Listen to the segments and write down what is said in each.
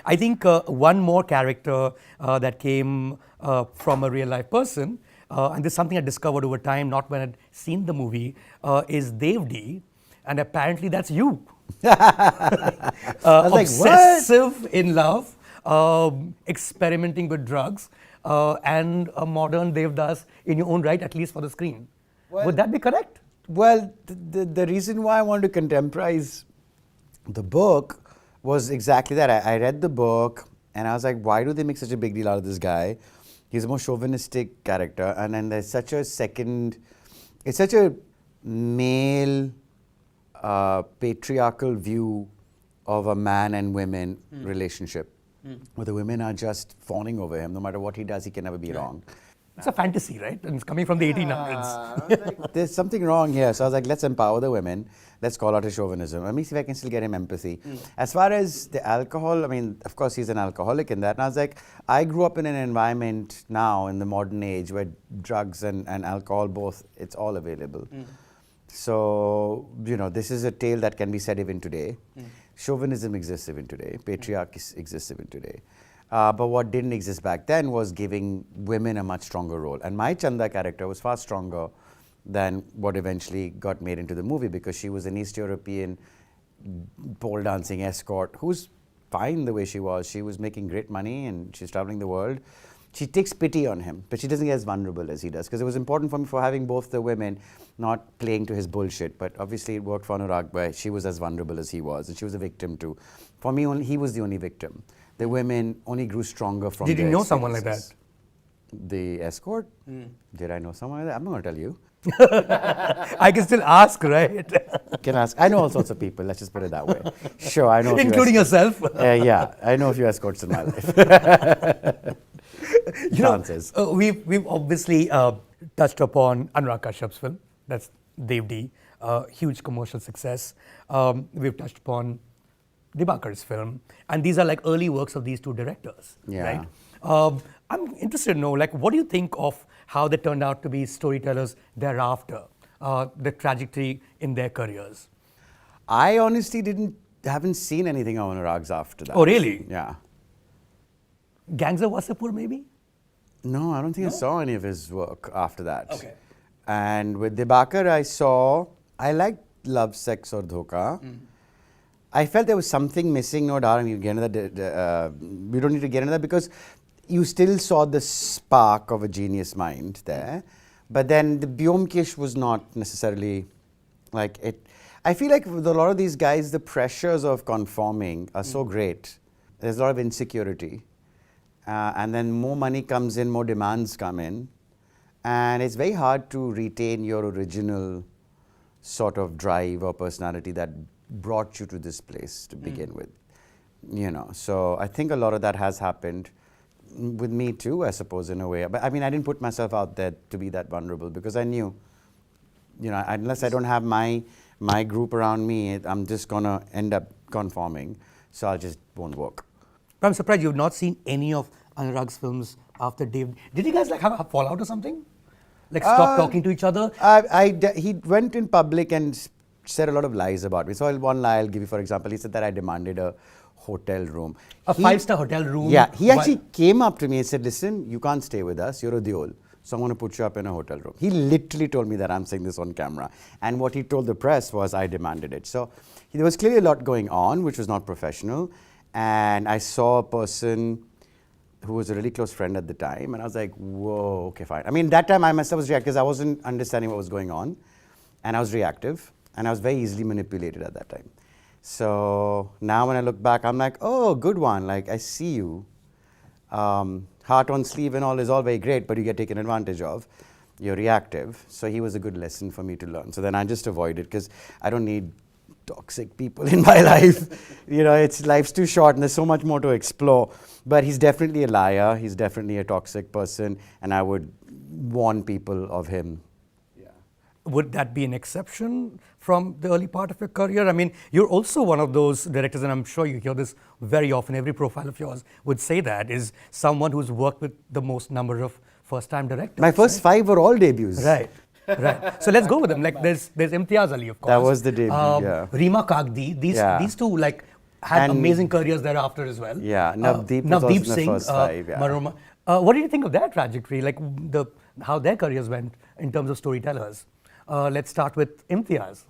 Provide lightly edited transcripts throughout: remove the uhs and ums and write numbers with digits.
I think one more character that came from a real life person, and this is something I discovered over time, not when I'd seen the movie, is Devdi, and apparently that's you. I was like, Obsessive in love, experimenting with drugs, and a modern Devdas in your own right, at least for the screen. Would that be correct? Well, the reason why I wanted to contemporize the book was exactly that. I read the book and I was like, why do they make such a big deal out of this guy? He's a more chauvinistic character, and then there's such a it's such a male patriarchal view of a man and women relationship, where the women are just fawning over him. No matter what he does, he can never be wrong. It's a fantasy, right? And it's coming from the 1800s. Like, there's something wrong here. So I was like, let's empower the women. Let's call out his chauvinism. Let me see if I can still get him empathy. As far as the alcohol, I mean, of course, he's an alcoholic in that. And I was like, I grew up in an environment now in the modern age where drugs and alcohol both, it's all available. So, you know, this is a tale that can be said even today. Chauvinism exists even today. Patriarchy exists even today. But what didn't exist back then was giving women a much stronger role. And my Chanda character was far stronger than what eventually got made into the movie, because she was an East European pole dancing escort who's fine the way she was. She was making great money and she's traveling the world. She takes pity on him, but she doesn't get as vulnerable as he does, because it was important for me for having both the women not playing to his bullshit. But obviously it worked for Anurag, where she was as vulnerable as he was, and she was a victim too. For me, he was the only victim. The women only grew stronger from Did you know someone like that? The escort? Did I know someone like that? I'm not going to tell you. I can still ask, right? You can ask. I know all sorts of people, let's just put it that way. Sure, I know. Including yourself? Yeah, I know a few escorts in my life. Chances. We've obviously touched upon Anurag Kashyap's film, that's Devdi, huge commercial success. We've touched upon Dibakar's film, and these are like early works of these two directors, right? I'm interested to know, like, what do you think of how they turned out to be storytellers thereafter, the trajectory in their careers? I honestly haven't seen anything of Anurag's after that. Oh, really? Yeah. Gangs of Wasseypur, maybe? No, I don't think I saw any of his work after that. Okay. And with Dibakar, I liked Love, Sex or Dhoka. I felt there was something missing, no doubt. I mean, we don't need to get into that, because you still saw the spark of a genius mind there. But then the Byomkesh was not necessarily like it. I feel like with a lot of these guys, the pressures of conforming are so great. There's a lot of insecurity. And then more money comes in, more demands come in. And it's very hard to retain your original sort of drive or personality that brought you to this place to begin with. You know, so I think a lot of that has happened with me too, I suppose, in a way. But I mean, I didn't put myself out there to be that vulnerable, because I knew, you know, unless I don't have my group around me, I'm just going to end up conforming. So I just won't work. I'm surprised you've not seen any of Anurag's films after Dave. Did you guys like have a fallout or something? Like stop talking to each other? He went in public and said a lot of lies about me. So one lie I'll give you, for example, he said that I demanded a hotel room. A 5-star hotel room? Yeah, he actually came up to me and said, listen, you can't stay with us, you're a Deol, so I'm going to put you up in a hotel room. He literally told me that. I'm saying this on camera. And what he told the press was I demanded it. So there was clearly a lot going on, which was not professional. And I saw a person who was a really close friend at the time, and I was like, whoa, okay, fine. I mean, that time I myself was reactive because I wasn't understanding what was going on, and I was reactive, and I was very easily manipulated at that time. So now when I look back, I'm like, oh, good one, like, I see you. Heart on sleeve and all is all very great, but you get taken advantage of. You're reactive. So he was a good lesson for me to learn. So then I just avoided, because I don't need toxic people in my life. You know, life's too short and there's so much more to explore. But he's definitely a liar. He's definitely a toxic person, and I would warn people of him. Yeah. Would that be an exception from the early part of your career? I mean, you're also one of those directors, and I'm sure you hear this very often. Every profile of yours would say that, is someone who's worked with the most number of first-time directors. My first 5 were all debuts. Right. Right. So let's go with them. Like there's Imtiaz Ali, of course. That was the debut, yeah. Reema Kagdi. These two, like, had And- amazing careers thereafter as well. Yeah, Navdeep was also in the first five, yeah. Maroma. What did you think of their trajectory, like how their careers went in terms of storytellers? Let's start with Imtiaz.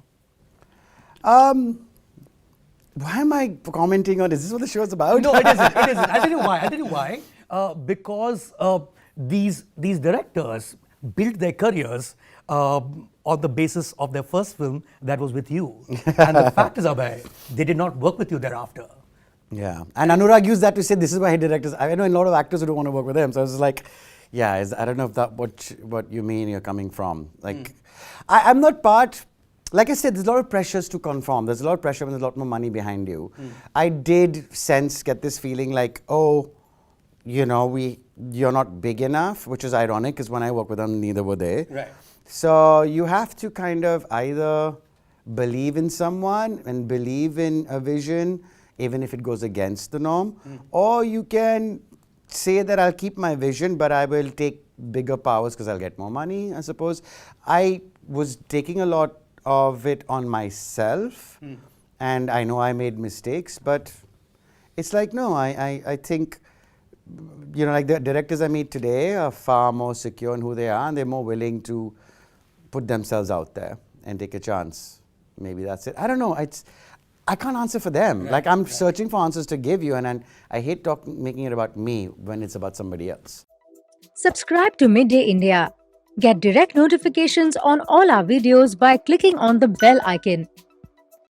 Why am I commenting on this? Is this what the show's about? No, it isn't. It isn't. I'll tell you why. I'll tell you why. Because these directors built their careers on the basis of their first film that was with you. And the fact is, Abhay, they did not work with you thereafter. Yeah, and Anurag used that to say this is why he directors. I know a lot of actors who don't want to work with him. So I was just like, yeah, I don't know if that what you mean you're coming from. Like, I'm not part. Like I said, there's a lot of pressures to conform. There's a lot of pressure when there's a lot more money behind you. I did get this feeling like, oh, you know, you're not big enough, which is ironic because when I work with them, neither were they. Right. So you have to kind of either believe in someone and believe in a vision, even if it goes against the norm, or you can say that I'll keep my vision, but I will take bigger powers because I'll get more money, I suppose. I was taking a lot of it on myself, and I know I made mistakes, but it's like, no, I think, you know, like the directors I meet today are far more secure in who they are, and they're more willing to put themselves out there and take a chance. Maybe that's it. I don't know. I can't answer for them. Like, I'm searching for answers to give you, and I hate making it about me when it's about somebody else. Subscribe to Midday India. Get direct notifications on all our videos by clicking on the bell icon.